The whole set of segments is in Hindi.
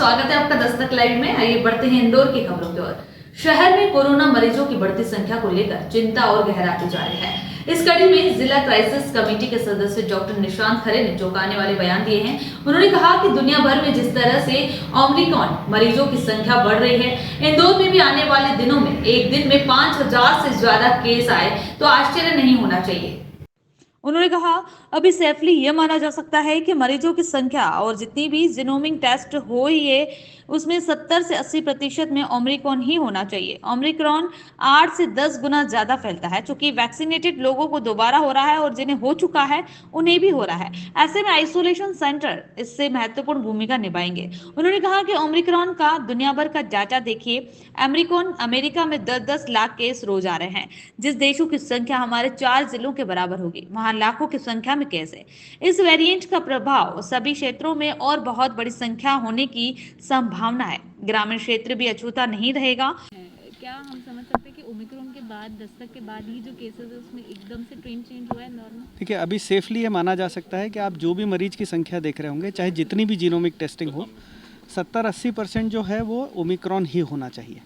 स्वागत है आपका दस्तक लाइव में। आइए बढ़ते हैं इंदौर की खबरों की ओर। शहर में कोरोना मरीजों की बढ़ती संख्या को लेकर चिंता और गहराती जा रही है। इस कड़ी में जिला क्राइसिस कमेटी के सदस्य डॉक्टर निशांत खरे ने चौंकाने वाले बयान दिए हैं। उन्होंने कहा कि दुनिया भर में जिस तरह से ओमिक्रॉन मरीजों की संख्या बढ़ रही है, इंदौर में भी आने वाले दिनों में एक दिन में 5000 से ज्यादा केस आए तो आश्चर्य नहीं होना चाहिए। उन्होंने कहा, अभी सेफली यह माना जा सकता है कि मरीजों की संख्या और जितनी भी जीनोमिक टेस्ट हो ही है उसमें 70 से 80% में ओमिक्रॉन ही होना चाहिए। ओमिक्रॉन 8 से 10 गुना ज्यादा फैलता है, चूंकि वैक्सीनेटेड लोगों को दोबारा हो रहा है और जिन्हें हो चुका है उन्हें भी हो रहा है। ऐसे में आइसोलेशन सेंटर इससे महत्वपूर्ण भूमिका निभाएंगे। उन्होंने कहा कि ओमिक्रॉन का दुनिया भर का डाटा देखिए, अमेरिका में 10-10 लाख केस रोज आ रहे हैं। जिस देशों की संख्या हमारे 4 जिलों के बराबर होगी, वहां लाखों की संख्या में केस है। इस वेरिएंट का प्रभाव सभी क्षेत्रों में और बहुत बड़ी संख्या होने की संभावना है। ग्रामीण क्षेत्र भी अछूता नहीं रहेगा। क्या हम समझ सकते हैं कि ओमिक्रॉन के बाद, दस्तक के बाद ही जो केसेस है उसमें एकदम से ट्रेंड चेंज हुआ है नॉर्मल? देखिए, अभी सेफली ये माना जा सकता है कि आप जो भी मरीज की संख्या देख रहे होंगे, चाहे जितनी भी जीनोमिक टेस्टिंग हो, 70-80% जो है वो ओमिक्रॉन ही होना चाहिए।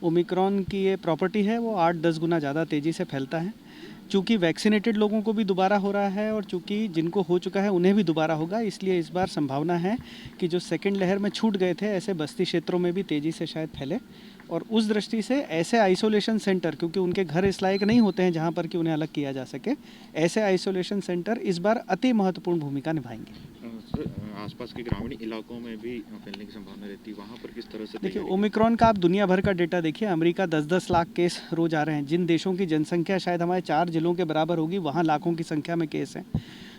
ओमिक्रॉन की ये प्रॉपर्टी है, वो 8-10 गुना ज़्यादा तेज़ी से फैलता है। चूँकि वैक्सीनेटेड लोगों को भी दोबारा हो रहा है और चूँकि जिनको हो चुका है उन्हें भी दोबारा होगा, इसलिए इस बार संभावना है कि जो सेकेंड लहर में छूट गए थे ऐसे बस्ती क्षेत्रों में भी तेज़ी से शायद फैले। और उस दृष्टि से ऐसे आइसोलेशन सेंटर, क्योंकि उनके घर इस लायक नहीं होते हैं जहाँ पर कि उन्हें अलग किया जा सके, ऐसे आइसोलेशन सेंटर इस बार अति महत्वपूर्ण भूमिका निभाएंगे। आसपास के ग्रामीण इलाकों में भी फैलने की संभावना रहती है, वहाँ पर किस तरह से? देखिए, ओमिक्रॉन का आप दुनिया भर का डेटा देखिए, अमेरिका 10-10 लाख केस रोज आ रहे हैं। जिन देशों की जनसंख्या शायद हमारे 4 जिलों के बराबर होगी, वहाँ लाखों की संख्या में केस हैं।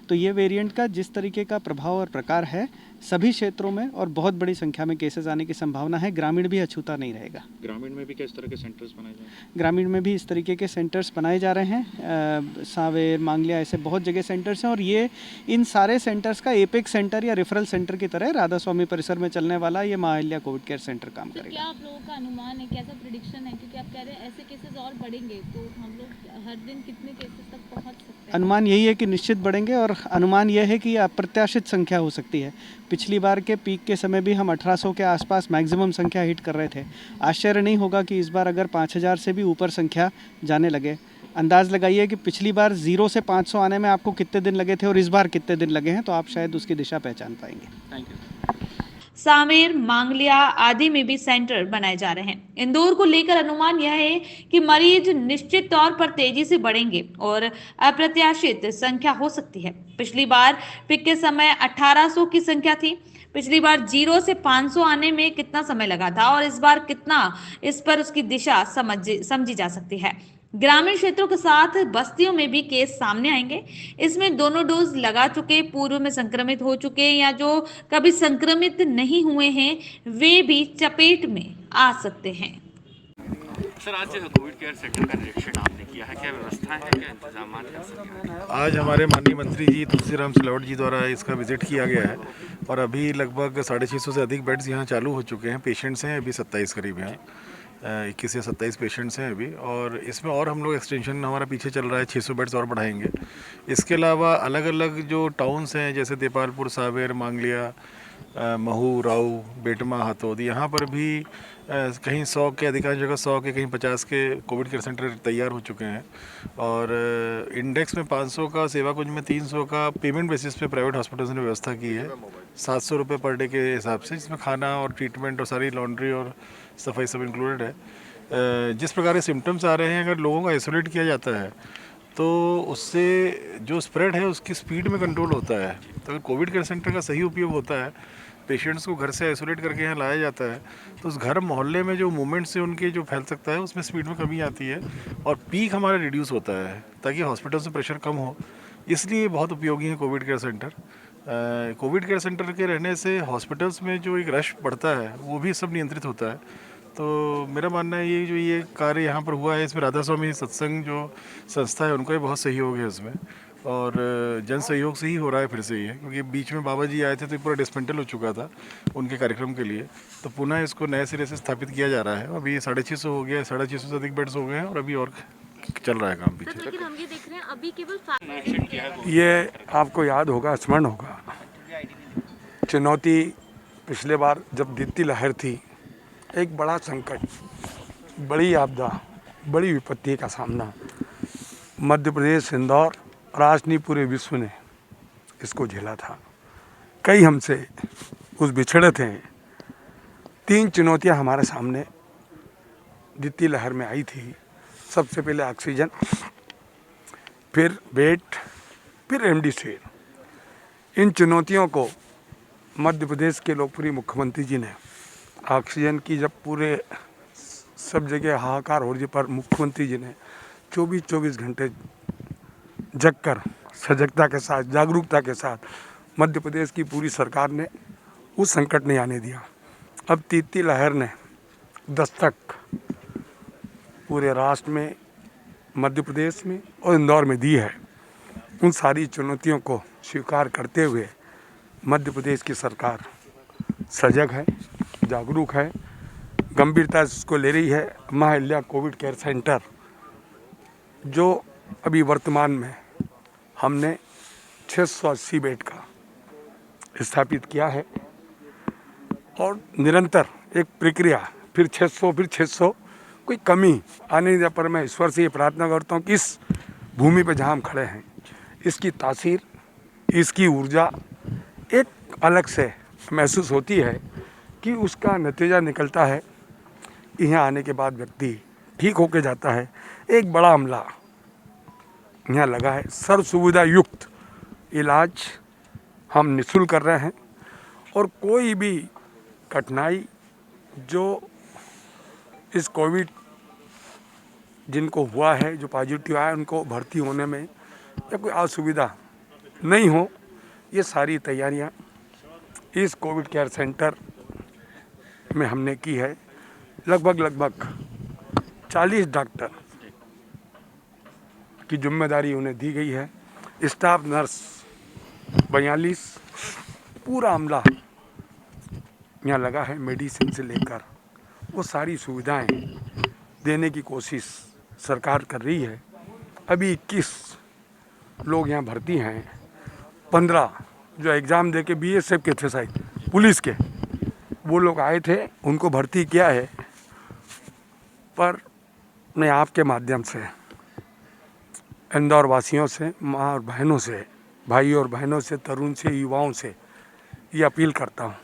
तो ये वेरिएंट का जिस तरीके का प्रभाव और प्रकार है, सभी क्षेत्रों में और बहुत बड़ी संख्या में केसेस आने की संभावना है। ग्रामीण भी अछूता नहीं रहेगा। ग्रामीण में भी किस तरह के सेंटर्स बनाए जा रहे हैं? ग्रामीण में भी इस तरीके के सेंटर्स बनाए जा रहे हैं। सांवेर, मांगलिया, ऐसे बहुत जगह सेंटर्स हैं और ये इन सारे सेंटर्स का एपेक्स सेंटर या रेफरल सेंटर की तरह राधा स्वामी परिसर में चलने वाला ये मां अहिल्या कोविड केयर सेंटर काम करेगा। क्या आप लोगों का अनुमान है, कैसा प्रेडिक्शन है, क्योंकि आप कह रहे हैं ऐसे केसेस और बढ़ेंगे, तो हम लोग हर दिन कितने केसेस तक पहुंच सकते हैं? अनुमान यही है कि निश्चित बढ़ेंगे और अनुमान यह है कि अप्रत्याशित संख्या हो सकती है। पिछली बार के पीक के समय भी हम 1800 के आसपास मैक्सिमम संख्या हिट कर रहे थे। आश्चर्य नहीं होगा कि इस बार अगर 5000 से भी ऊपर संख्या जाने लगे। अंदाज़ लगाइए कि पिछली बार 0 से 500 आने में आपको कितने दिन लगे थे और इस बार कितने दिन लगे हैं, तो आप शायद उसकी दिशा पहचान पाएंगे। Thank you. सांवेर, मांगलिया आदि में भी सेंटर बनाए जा रहे हैं। इंदौर को लेकर अनुमान यह है कि मरीज निश्चित तौर पर तेजी से बढ़ेंगे और अप्रत्याशित संख्या हो सकती है। पिछली बार पिक के समय 1800 की संख्या थी। पिछली बार 0 से 500 आने में कितना समय लगा था और इस बार कितना, इस पर उसकी दिशा समझी जा सकती है। ग्रामीण क्षेत्रों के साथ बस्तियों में भी केस सामने आएंगे। इसमें दोनों डोज लगा चुके, पूर्व में संक्रमित हो चुके या जो कभी संक्रमित नहीं हुए हैं, वे भी चपेट में आ सकते हैं। सर, आज कोविड केयर सेंटर का निरीक्षण आपने किया है, क्या व्यवस्था है, क्या इंतजाम है? आज हमारे माननीय मंत्री जी तुलसीराम सिलावट जी द्वारा इसका विजिट किया गया है और अभी लगभग 650 से अधिक बेड्स यहाँ चालू हो चुके हैं। पेशेंट्स हैं अभी 27 करीब हैं, 21 या 27 पेशेंट्स हैं अभी, और इसमें और हम लोग एक्सटेंशन हमारा पीछे चल रहा है, 600 बेड्स और बढ़ाएंगे। इसके अलावा अलग अलग जो टाउन्स हैं जैसे देपालपुर, सावेर, मांगलिया, महू, राऊ, बेटमा, हाथोद, यहाँ पर भी कहीं 100 के, अधिकांश जगह 100 के, कहीं 50 के कोविड केयर सेंटर तैयार हो चुके हैं। और इंडेक्स में 500 का, सेवा कुंज में 300 का पेमेंट बेसिस पे प्राइवेट हॉस्पिटल्स ने व्यवस्था की है, 700 रुपये पर डे के हिसाब से, जिसमें खाना और ट्रीटमेंट और सारी लॉन्ड्री और सफाई सब इंक्लूडेड है। जिस प्रकार के सिम्टम्स आ रहे हैं, अगर लोगों को आइसोलेट किया जाता है तो उससे जो स्प्रेड है उसकी स्पीड में कंट्रोल होता है। तो अगर कोविड केयर सेंटर का सही उपयोग होता है, पेशेंट्स को घर से आइसोलेट करके यहाँ लाया जाता है, तो उस घर मोहल्ले में जो मूवमेंट से उनके जो फैल सकता है उसमें स्पीड में कमी आती है और पीक हमारा रिड्यूस होता है, ताकि हॉस्पिटल से प्रेशर कम हो। इसलिए बहुत उपयोगी है Covid care centre. Covid care centre के रहने से हॉस्पिटल्स में जो एक रश बढ़ता है वो भी सब नियंत्रित होता है। तो मेरा मानना है ये कार्य यहाँ पर हुआ है, इसमें राधा स्वामी सत्संग जो संस्था है उनका भी बहुत सहयोग है इसमें, और जन सहयोग से ही हो रहा है फिर से ये, क्योंकि बीच में बाबा जी आए थे तो पूरा डिसमेंटल हो चुका था उनके कार्यक्रम के लिए, तो पुनः इसको नए सिरे से स्थापित किया जा रहा है। अभी 650 हो गया, 650 से अधिक बेड्स हो गए हैं और अभी और चल रहा है काम पीछे। लेकिन हम ये देख रहे हैं अभी केवल ये आपको याद होगा, स्मरण होगा, चुनौती पिछले बार जब दीप्ति लहर थी, एक बड़ा संकट, बड़ी आपदा, बड़ी विपत्ति का सामना मध्य प्रदेश, इंदौर, राष्ट्र नहीं पूरे विश्व ने इसको झेला था। कई हमसे उस बिछड़े थे। 3 चुनौतियां हमारे सामने दीप्ति लहर में आई थी। सबसे पहले ऑक्सीजन, फिर बेड, फिर रेमडेसिविर। इन चुनौतियों को मध्य प्रदेश के लोकप्रिय मुख्यमंत्री जी ने ऑक्सीजन की जब पूरे सब जगह हाहाकार हो रही पर मुख्यमंत्री जी ने 24 घंटे जगकर सजगता के साथ, जागरूकता के साथ मध्य प्रदेश की पूरी सरकार ने उस संकट नहीं आने दिया। अब दीप्ति लहर ने दस्तक पूरे राष्ट्र में, मध्य प्रदेश में और इंदौर में दी है। उन सारी चुनौतियों को स्वीकार करते हुए मध्य प्रदेश की सरकार सजग है, जागरूक है, गंभीरता से इसको ले रही है। महाअहिल्या कोविड केयर सेंटर जो अभी वर्तमान में हमने 680 बेड का स्थापित किया है और निरंतर एक प्रक्रिया, फिर 600 कोई कमी आने नहीं दिया। पर मैं ईश्वर से ये प्रार्थना करता हूँ कि इस भूमि पर जहाँ हम खड़े हैं, इसकी तासीर, इसकी ऊर्जा एक अलग से महसूस होती है कि उसका नतीजा निकलता है। यहाँ आने के बाद व्यक्ति ठीक होके जाता है। एक बड़ा अमला यहाँ लगा है, सर्व सुविधा युक्त इलाज हम निःशुल्क कर रहे हैं और कोई भी कठिनाई जो इस कोविड जिनको हुआ है, जो पॉजिटिव आया, उनको भर्ती होने में या कोई असुविधा नहीं हो, ये सारी तैयारियां इस कोविड केयर सेंटर में हमने की है। लगभग 40 डॉक्टर की जिम्मेदारी उन्हें दी गई है। स्टाफ नर्स 42, पूरा अमला यहाँ लगा है। मेडिसिन से लेकर वो सारी सुविधाएं देने की कोशिश सरकार कर रही है। अभी 21 लोग यहाँ भर्ती हैं। 15 जो एग्ज़ाम दे के BSF के थे, शायद पुलिस के, वो लोग आए थे, उनको भर्ती किया है। पर मैं आपके माध्यम से इंदौर वासियों से, माँ और बहनों से, भाई और बहनों से, तरुण से, युवाओं से ये अपील करता हूँ